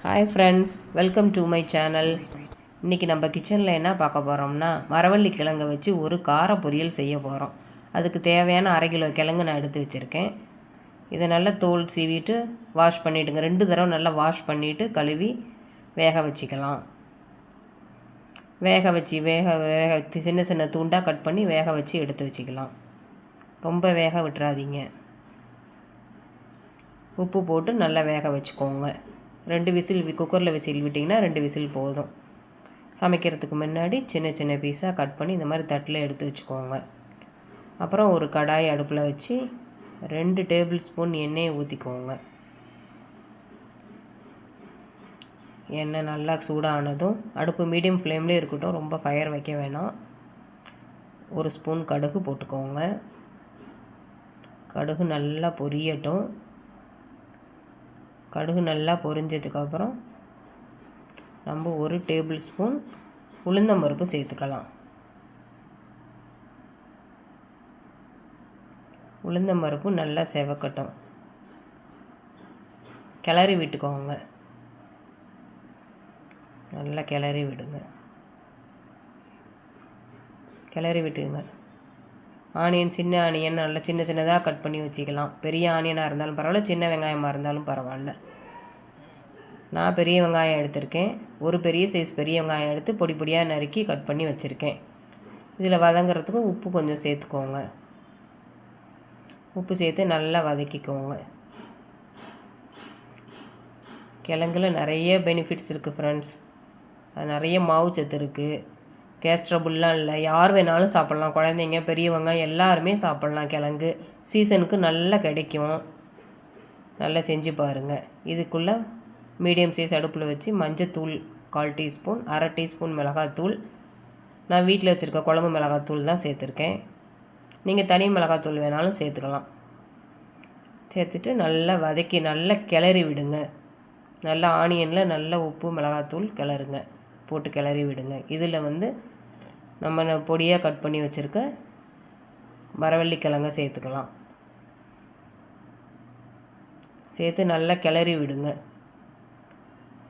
Hi friends, welcome to my channel. இன்றைக்கி நம்ம கிச்சனில் என்ன பார்க்க போகிறோம்னா, மரவள்ளி கிழங்கை வச்சு ஒரு கார பொரியல் செய்ய போகிறோம். அதுக்கு தேவையான 1/2 கிலோ கிழங்கு நான் எடுத்து வச்சுருக்கேன். இதை நல்லா தோல் சீவிட்டு வாஷ் பண்ணிவிடுங்க. 2 தடவை நல்லா வாஷ் பண்ணிவிட்டு கழுவி வேக வச்சுக்கலாம். வேக வேக சின்ன சின்ன துண்டாக கட் பண்ணி வேக வச்சு எடுத்து வச்சுக்கலாம். ரொம்ப வேக விட்டுறாதீங்க. உப்பு போட்டு நல்லா வேக வச்சுக்கோங்க. 2 விசில் குக்கரில் விசில் விட்டிங்கன்னா 2 விசில் போதும். சமைக்கிறதுக்கு முன்னாடி சின்ன சின்ன பீஸாக கட் பண்ணி இந்த மாதிரி தட்டில் எடுத்து வச்சுக்கோங்க. அப்புறம் ஒரு கடாய் அடுப்பில் வச்சு 2 டேபிள் ஸ்பூன் எண்ணெயை ஊற்றிக்கோங்க. எண்ணெய் நல்லா சூடானதும் அடுப்பு மீடியம் ஃப்ளேம்லேயே இருக்கட்டும், ரொம்ப ஃபயர் வைக்க வேணாம். 1 ஸ்பூன் கடுகு போட்டுக்கோங்க. கடுகு நல்லா பொரியட்டும். கடுகு நல்லா பொரிஞ்சதுக்கப்புறம் நம்ம 1 டேபிள் ஸ்பூன் உளுந்தம்பருப்பு சேர்த்துக்கலாம். உளுந்தம்பருப்பு நல்லா செவக்கட்டும். கிளறி விட்டுக்கோங்க. நல்லா கிளறி விடுங்க. கிளறி விட்டுங்க. ஆனியன், சின்ன ஆனியன் நல்லா சின்ன சின்னதாக கட் பண்ணி வச்சுக்கலாம். பெரிய ஆனியனாக இருந்தாலும் பரவாயில்ல, சின்ன வெங்காயமாக இருந்தாலும் பரவாயில்ல. நான் பெரிய வெங்காயம் எடுத்திருக்கேன். ஒரு பெரிய சைஸ் பெரிய வெங்காயம் எடுத்து பொடி பொடியாக நறுக்கி கட் பண்ணி வச்சுருக்கேன். இதில் வதங்கிறதுக்கு உப்பு கொஞ்சம் சேர்த்துக்கோங்க. உப்பு சேர்த்து நல்லா வதக்கிக்கோங்க. கிழங்குல நிறைய பெனிஃபிட்ஸ் இருக்குது ஃப்ரெண்ட்ஸ். அது நிறைய மாவு சத்து இருக்குது. கேஸ் ட்ரபுள்லாம் இல்லை. யார் வேணாலும் சாப்பிட்லாம். குழந்தைங்க, பெரியவங்க எல்லாருமே சாப்பிட்லாம். கிழங்கு சீசனுக்கு நல்லா கிடைக்கும். நல்லா செஞ்சு பாருங்கள். இதுக்குள்ளே மீடியம் சைஸ் அடுப்பில் வச்சு மஞ்சத்தூள் 1/4 டீஸ்பூன், 1/2 டீஸ்பூன் மிளகாத்தூள், நான் வீட்டில் வச்சுருக்க குழம்பு மிளகாத்தூள் தான் சேர்த்துருக்கேன். நீங்கள் தனி மிளகாத்தூள் வேணாலும் சேர்த்துக்கலாம். சேர்த்துட்டு நல்லா வதக்கி நல்லா கிளறி விடுங்க. நல்லா ஆனியனில் நல்லா உப்பு மிளகாத்தூள் கிளறுங்க. போட்டு கிளறி விடுங்க. இதில் நம்ம பொடியாக கட் பண்ணி வச்சுருக்க மரவள்ளி கிழங்க சேர்த்துக்கலாம். சேர்த்து நல்லா கிளறி விடுங்க.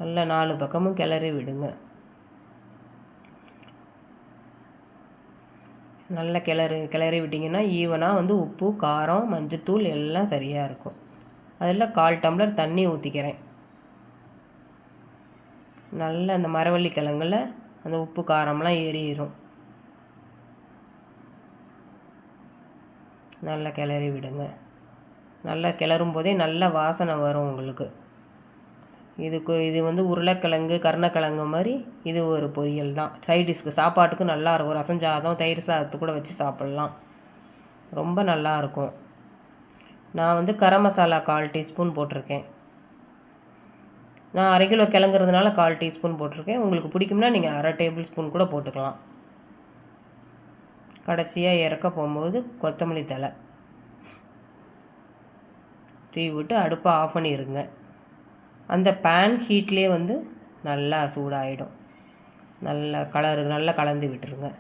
நல்லா 4 பக்கமும் கிளறி விடுங்க. நல்லா கிளறி விட்டிங்கன்னா ஈவனாக உப்பு, காரம், மஞ்சத்தூள் எல்லாம் சரியாக இருக்கும். அதில் 1/4 டம்ளர் தண்ணி ஊற்றிக்கிறேன். நல்லா அந்த மரவள்ளி கிழங்குல அந்த உப்பு காரம்லாம் ஏறிடும். நல்லா கிளறி விடுங்க. நல்லா கிளறும் போதே நல்ல வாசனை வரும் உங்களுக்கு. இது உருளைக்கிழங்கு, கருணக்கிழங்கு மாதிரி இது ஒரு பொரியல் தான். சைடிஷ்க்கு சாப்பாட்டுக்கு நல்லாயிருக்கும். ரசம் சாதம், தயிர் சாதத்து கூட வச்சு சாப்பிட்லாம். ரொம்ப நல்லாயிருக்கும். நான் கரம் மசாலா 1/4 டீஸ்பூன் போட்டிருக்கேன். நான் 1/2 கிலோ கிழங்குறதுனால 1/4 டீஸ்பூன் போட்டிருக்கேன். உங்களுக்கு பிடிக்கும்னா நீங்கள் 1/2 டேபிள் ஸ்பூன் கூட போட்டுக்கலாம். கடைசியாக இறக்க போகும்போது கொத்தமல்லி தழை தூவி விட்டு அடுப்பை ஆஃப் பண்ணிடுங்க. அந்த பேன் ஹீட்லேயே நல்லா சூடாகிடும். நல்லா கலந்து விட்டுருங்க.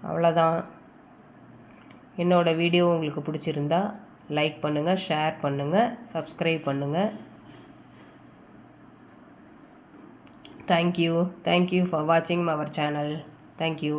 அவ்வளோதான். என்னோடய வீடியோ உங்களுக்கு பிடிச்சிருந்தா லைக் பண்ணுங்கள், ஷேர் பண்ணுங்கள், சப்ஸ்கிரைப் பண்ணுங்கள். தேங்க்யூ ஃபார் வாட்சிங் அவர் சேனல். தேங்க்யூ.